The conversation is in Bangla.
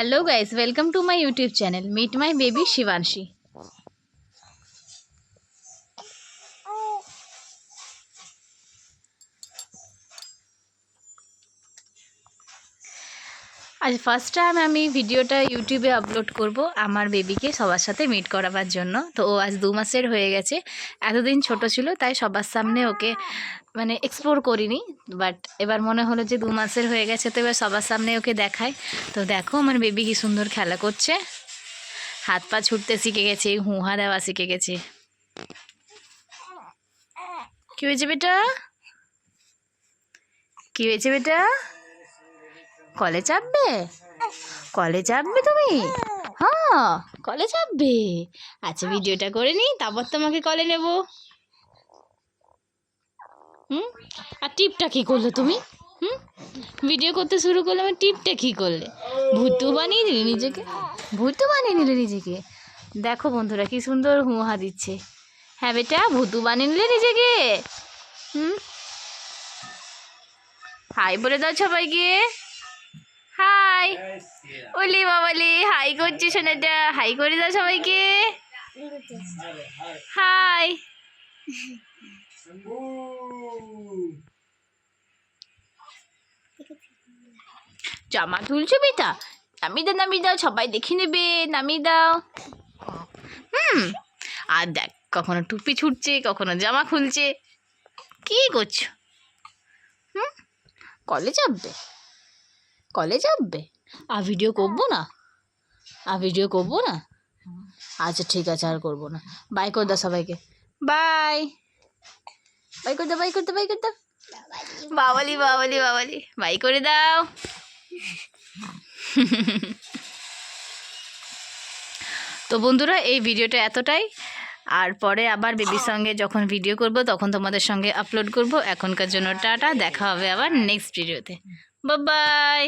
Hello guys, welcome to my YouTube channel. Meet my baby Shivanshi. আজ ফার্স্ট টাইম আমি ভিডিওটা ইউটিউবে আপলোড করব আমার বেবিকে সবার সাথে মিট করাবার জন্য। তো ও আজ 2 মাসের হয়ে গেছে। এতদিন ছোট ছিল তাই সবার সামনে ওকে মানে এক্সপ্লোর করিনি, বাট এবার মনে হলো যে 2 মাসের হয়ে গেছে তো এবার সবার সামনে ওকে দেখাই। তো দেখো আমার বেবি কি সুন্দর খেলা করছে, হাত পা ছুটতে শিখে গেছে, হুঁহা দেওয়া শিখে গেছে। কি হয়েছে বেটা, কি হয়েছে বেটা? কলে চাপবে, কলে চাপবে তুমি? হ্যাঁ কলে চাপবে। আচ্ছা ভিডিওটা করে নিই, তারপর তোমাকে কলে নেব। আর টিপটা কি করলে তুমি? ভিডিও করতে শুরু করলে আমার টিপটা কি করলে? ভূতু বানিয়ে নিলে নিজেকে, ভূতু বানিয়ে নিলে নিজেকে। দেখো বন্ধুরা কি সুন্দর হুঁহা দিচ্ছে। হ্যাঁ বেটা ভূতু বানিয়ে নিলে নিজেকে। হাই বলে দাও সবাইকে। হাই ওলি বাবালি, হাই করছি সোনাটা, হাই করে দাও সবাইকে। হাই। জামা তুলছো বেটা? নামিয়ে দাও, নামিয়ে দাও, সবাই দেখে নেবে, নামিয়ে দাও। আর দেখ কখনো টুপি ছুটছে, কখনো জামা খুলছে। কি করছো? কলে চাপবে, কলে চাপবে। আর ভিডিও করবো না, আর ভিডিও করবো না। আচ্ছা ঠিক আছে আর করবো না। বাই করে দাও সবাইকে, বাই। বাই করে দাও, বাই করতে, বাই করতে। বাবালি বাবালি বাবালি, বাই করে দাও। তো বন্ধুরা এই ভিডিওটা এতটাই, আর পরে আবার বেবির সঙ্গে যখন ভিডিও করব তখন তোমাদের সঙ্গে আপলোড করব। এখনকার জন্য টাটা, দেখা হবে আবার নেক্সট ভিডিওতে। Bye bye.